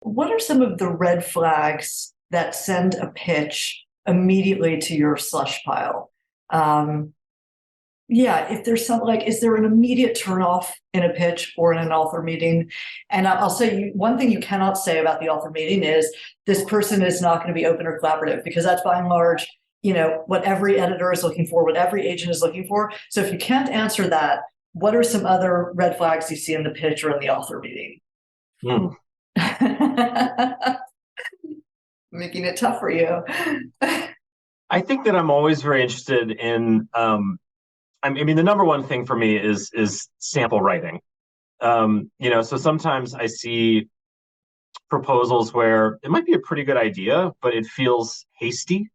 What are some of the red flags that send a pitch immediately to your slush pile? Um, yeah, if there's some like, is there an immediate turnoff in a pitch or in an author meeting? And I'll say one thing you cannot say about the author meeting is this person is not going to be open or collaborative, because that's by and large, what every editor is looking for, what every agent is looking for. So if you can't answer that, what are some other red flags you see in the pitch or in the author meeting? Hmm. Making it tough for you. I think that I'm always very interested in. I mean, the number one thing for me is sample writing. So sometimes I see proposals where it might be a pretty good idea, but it feels hasty,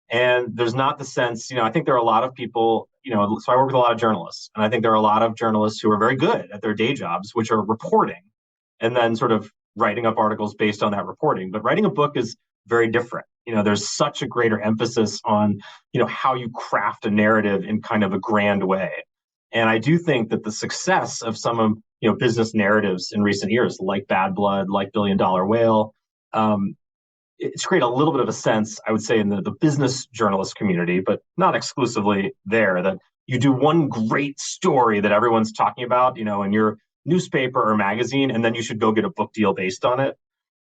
and there's not the sense. I think there are a lot of people. So I work with a lot of journalists, and I think there are a lot of journalists who are very good at their day jobs, which are reporting, and then sort of writing up articles based on that reporting. But writing a book is very different. There's such a greater emphasis on, how you craft a narrative in kind of a grand way. And I do think that the success of some of, business narratives in recent years, like Bad Blood, like Billion Dollar Whale, it's created a little bit of a sense, I would say, in the business journalist community, but not exclusively there, that you do one great story that everyone's talking about, in your newspaper or magazine, and then you should go get a book deal based on it.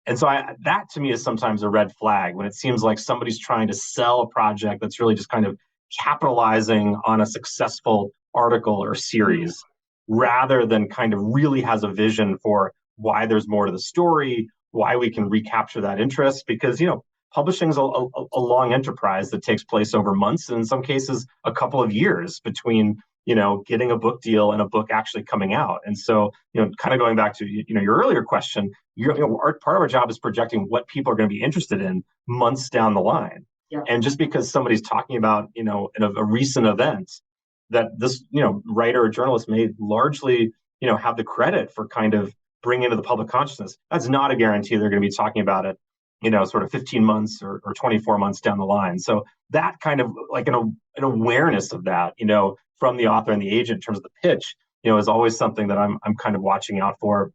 And so that to me is sometimes a red flag, when it seems like somebody's trying to sell a project that's really just kind of capitalizing on a successful article or series, rather than kind of really has a vision for why there's more to the story, why we can recapture that interest. Because, publishing is a long enterprise that takes place over months, and in some cases, a couple of years between getting a book deal and a book actually coming out. And so, kind of going back to, your earlier question, part of our job is projecting what people are going to be interested in months down the line. Yeah. And just because somebody's talking about, in a recent event that this, writer or journalist may largely, have the credit for kind of bringing into the public consciousness, that's not a guarantee they're going to be talking about it, sort of 15 months or 24 months down the line. So that kind of like an awareness of that, from the author and the agent in terms of the pitch, is always something that I'm kind of watching out for.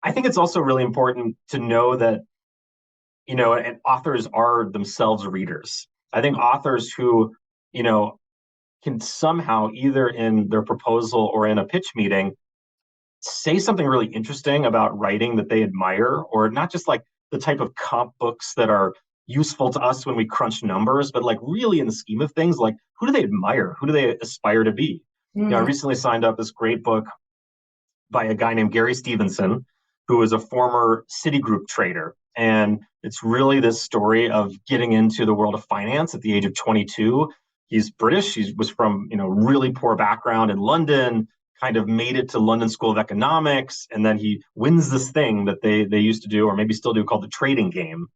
I think it's also really important to know that, and authors are themselves readers. I think authors who, can somehow, either in their proposal or in a pitch meeting, say something really interesting about writing that they admire, or not just like the type of comp books that are useful to us when we crunch numbers, but like really in the scheme of things, like who do they admire? Who do they aspire to be? I recently signed up this great book by a guy named Gary Stevenson, who is a former Citigroup trader. And it's really this story of getting into the world of finance at the age of 22. He's British. He was from, really poor background in London, kind of made it to London School of Economics. And then he wins this thing that they used to do, or maybe still do, called the trading game.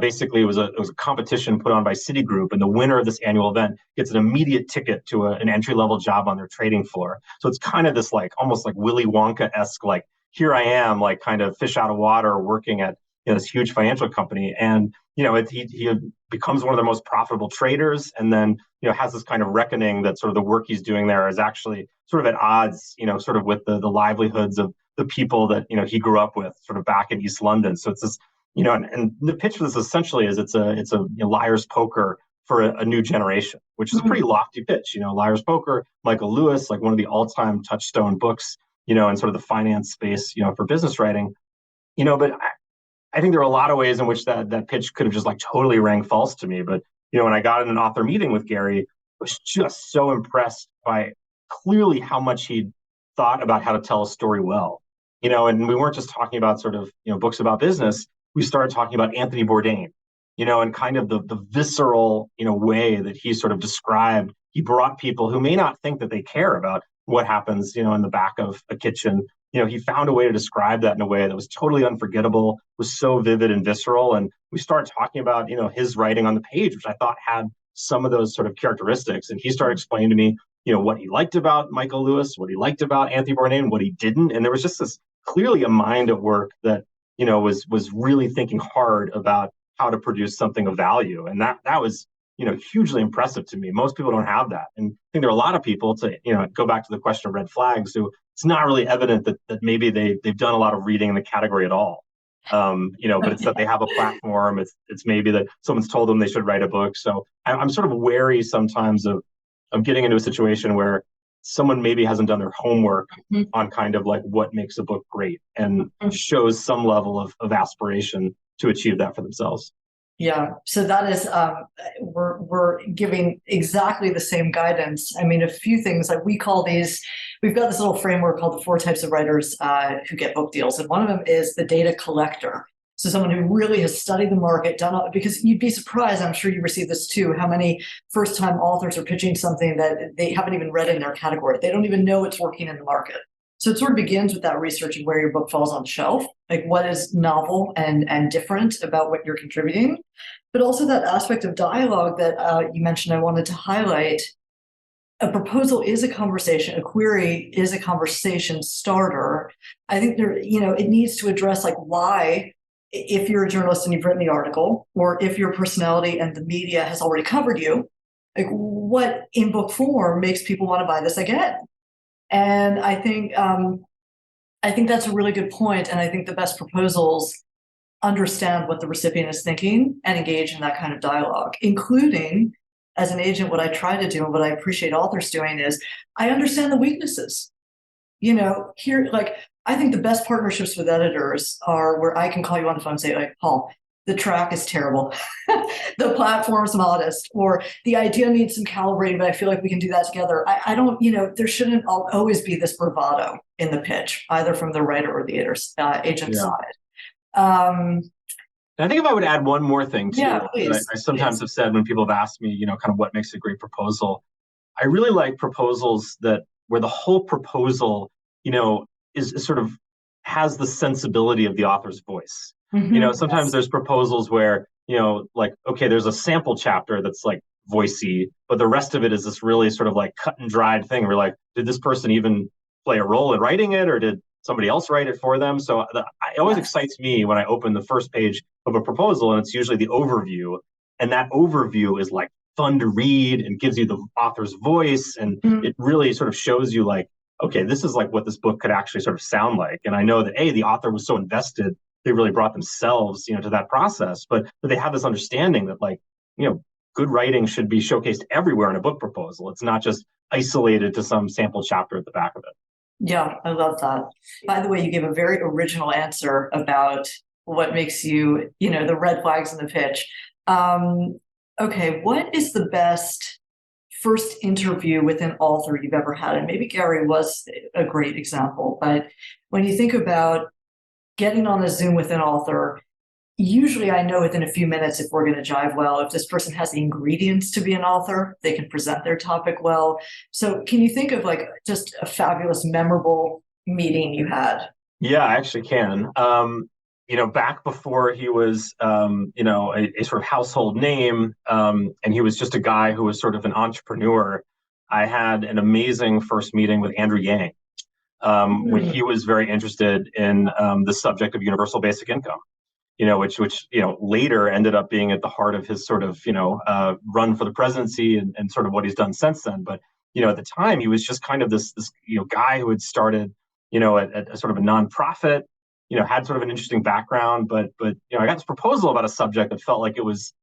Basically, it was a competition put on by Citigroup, and the winner of this annual event gets an immediate ticket to an entry level job on their trading floor. So it's kind of this like almost like Willy Wonka-esque, like here I am, like kind of fish out of water, working at this huge financial company, and he becomes one of the most profitable traders, and then has this kind of reckoning that sort of the work he's doing there is actually sort of at odds, sort of with the livelihoods of the people that he grew up with, sort of back in East London. So it's this. And the pitch for this essentially is it's a liar's poker for a new generation, which is a pretty lofty pitch. Liar's Poker, Michael Lewis, like one of the all-time touchstone books, in sort of the finance space, for business writing. But I think there are a lot of ways in which that pitch could have just like totally rang false to me. But when I got in an author meeting with Gary, I was just so impressed by clearly how much he'd thought about how to tell a story well. And we weren't just talking about sort of books about business. We started talking about Anthony Bourdain, and kind of the visceral, way that he sort of described. He brought people who may not think that they care about what happens, in the back of a kitchen. He found a way to describe that in a way that was totally unforgettable, was so vivid and visceral. And we started talking about, his writing on the page, which I thought had some of those sort of characteristics. And he started explaining to me, what he liked about Michael Lewis, what he liked about Anthony Bourdain, what he didn't. And there was just this clearly a mind at work that was really thinking hard about how to produce something of value. And that was, hugely impressive to me. Most people don't have that. And I think there are a lot of people, to, go back to the question of red flags, who it's not really evident that maybe they've done a lot of reading in the category at all. But it's that they have a platform. It's maybe that someone's told them they should write a book. So I'm sort of wary sometimes of getting into a situation where someone maybe hasn't done their homework on kind of like what makes a book great and shows some level of aspiration to achieve that for themselves. Yeah, so that is we're giving exactly the same guidance. I mean, a few things like we've got this little framework called the 4 types of writers who get book deals, and one of them is the data collector. So someone who really has studied the market, because you'd be surprised, I'm sure you receive this too, how many first-time authors are pitching something that they haven't even read in their category. They don't even know it's working in the market. So it sort of begins with that research of where your book falls on the shelf, like what is novel and different about what you're contributing, but also that aspect of dialogue that you mentioned I wanted to highlight. A proposal is a conversation, a query is a conversation starter. I think it needs to address like why, if you're a journalist and you've written the article, or if your personality and the media has already covered you, like what in book form makes people want to buy this again? And I think that's a really good point. And I think the best proposals understand what the recipient is thinking and engage in that kind of dialogue, including, as an agent, what I try to do and what I appreciate authors doing is I understand the weaknesses. I think the best partnerships with editors are where I can call you on the phone and say, like, Paul, the track is terrible. The platform's modest, or the idea needs some calibrating, but I feel like we can do that together. I don't, there shouldn't always be this bravado in the pitch, either from the writer or the agent side. I think if I would add one more thing too, please, I sometimes have said when people have asked me, kind of what makes a great proposal, I really like proposals where the whole proposal, is sort of has the sensibility of the author's voice. Sometimes there's proposals where, like, okay, there's a sample chapter that's like voicey, but the rest of it is this really sort of like cut and dried thing. We're like, did this person even play a role in writing it, or did somebody else write it for them? So it always excites me when I open the first page of a proposal, and it's usually the overview. And that overview is like fun to read and gives you the author's voice. And it really sort of shows you like, okay, this is like what this book could actually sort of sound like. And I know that, the author was so invested, they really brought themselves, to that process, but they have this understanding that like, good writing should be showcased everywhere in a book proposal. It's not just isolated to some sample chapter at the back of it. Yeah, I love that. By the way, you gave a very original answer about what makes you, the red flags in the pitch. Okay, what is the best first interview with an author you've ever had? And maybe Gary was a great example, but when you think about getting on a Zoom with an author, usually I know within a few minutes if we're going to jive well, if this person has the ingredients to be an author, they can present their topic well. So can you think of like just a fabulous, memorable meeting you had? Yeah, I actually can. Back before he was, a sort of household name, and he was just a guy who was sort of an entrepreneur, I had an amazing first meeting with Andrew Yang, when he was very interested in the subject of universal basic income, which later ended up being at the heart of his sort of, run for the presidency and sort of what he's done since then. But, at the time, he was just kind of this guy who had started, at a sort of a nonprofit, had sort of an interesting background, but I got this proposal about a subject that felt like it was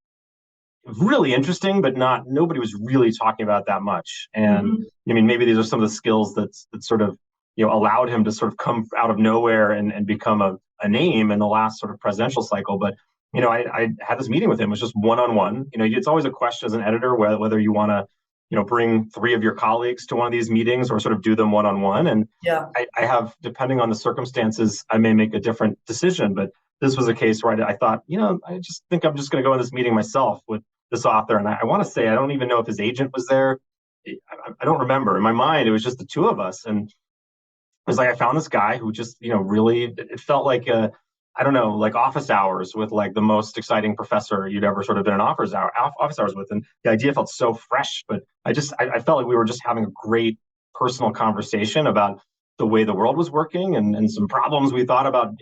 really interesting, but nobody was really talking about that much. And I mean, maybe these are some of the skills that sort of, allowed him to sort of come out of nowhere and become a name in the last sort of presidential cycle. But, I had this meeting with him. It was just one-on-one. It's always a question as an editor, whether you want to, bring 3 of your colleagues to one of these meetings or sort of do them one-on-one. And I have, depending on the circumstances, I may make a different decision. But this was a case where I thought, I just think I'm just going to go in this meeting myself with this author. And I want to say, I don't even know if his agent was there. I don't remember. In my mind, it was just the 2 of us. And it was like, I found this guy who just, really, it felt like like office hours with like the most exciting professor you'd ever sort of been in office hours with. And the idea felt so fresh, but I felt like we were just having a great personal conversation about the way the world was working and some problems we thought about,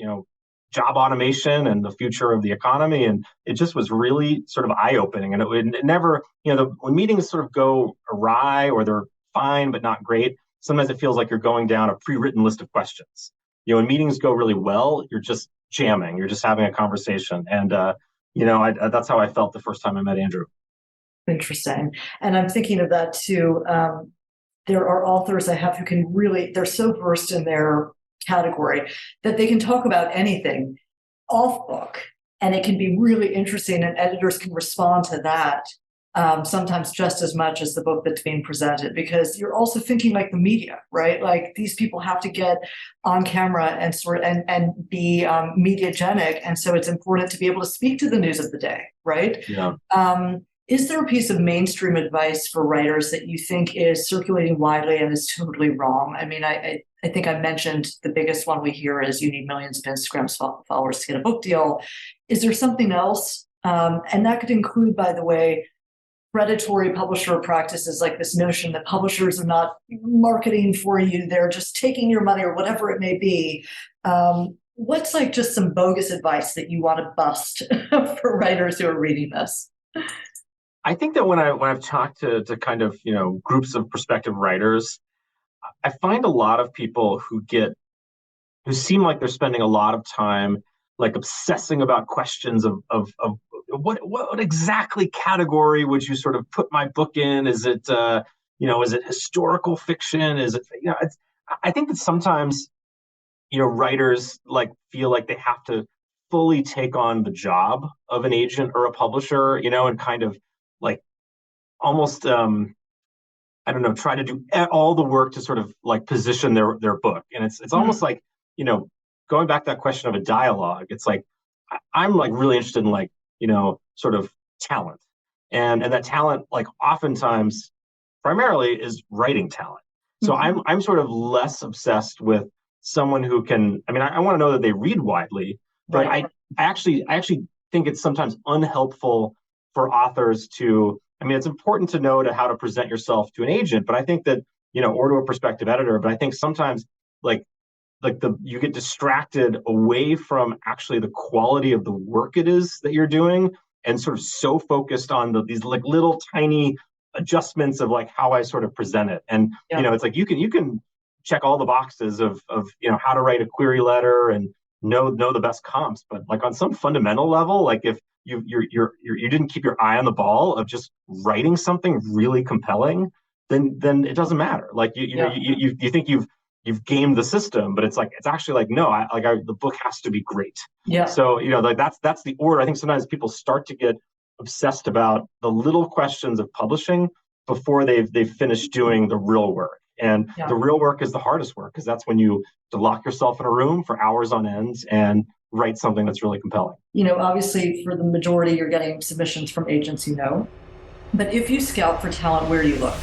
job automation and the future of the economy. And it just was really sort of eye-opening. And it never, when meetings sort of go awry or they're fine, but not great, sometimes it feels like you're going down a pre-written list of questions. When meetings go really well, you're just jamming, you're just having a conversation. And, that's how I felt the first time I met Andrew. Interesting. And I'm thinking of that too. There are authors I have who can really, they're so versed in their category that they can talk about anything off book, and it can be really interesting, and editors can respond to that sometimes just as much as the book that's being presented, because you're also thinking like the media, right? Like these people have to get on camera and be mediagenic, and so it's important to be able to speak to the news of the day, right? Yeah. Is there a piece of mainstream advice for writers that you think is circulating widely and is totally wrong? I mean, I think I mentioned the biggest one we hear is you need millions of Instagram followers to get a book deal. Is there something else? And that could include, by the way, predatory publisher practices, like this notion that publishers are not marketing for you, they're just taking your money or whatever it may be. What's like just some bogus advice that you want to bust for writers who are reading this? I think that when I've talked to kind of, groups of prospective writers, I find a lot of people who seem like they're spending a lot of time like obsessing about questions of what exactly category would you sort of put my book in? Is it is it historical fiction? Is it I think that sometimes writers like feel like they have to fully take on the job of an agent or a publisher, and kind of like almost I don't know, try to do all the work to sort of like position their book. And it's almost like, going back to that question of a dialogue, it's like I'm like really interested in like, sort of talent. And that talent, like oftentimes primarily is writing talent. So I'm sort of less obsessed with someone who can, I want to know that they read widely, but right. I actually think it's sometimes unhelpful for authors to, it's important to know how to present yourself to an agent, but I think that, or to a prospective editor, but I think sometimes you get distracted away from actually the quality of the work it is that you're doing, and sort of so focused on these like little tiny adjustments of like how I sort of present it. And, it's like, you can check all the boxes of how to write a query letter and know the best comps, but like on some fundamental level, like if you didn't keep your eye on the ball of just writing something really compelling, then it doesn't matter. Like you think you've gamed the system, but it's actually like, no, the book has to be great. Yeah. So like that's the order. I think sometimes people start to get obsessed about the little questions of publishing before they've finished doing the real work. And the real work is the hardest work, because that's when you have to lock yourself in a room for hours on end and write something that's really compelling. Obviously for the majority, you're getting submissions from agents, but if you scout for talent, where do you look?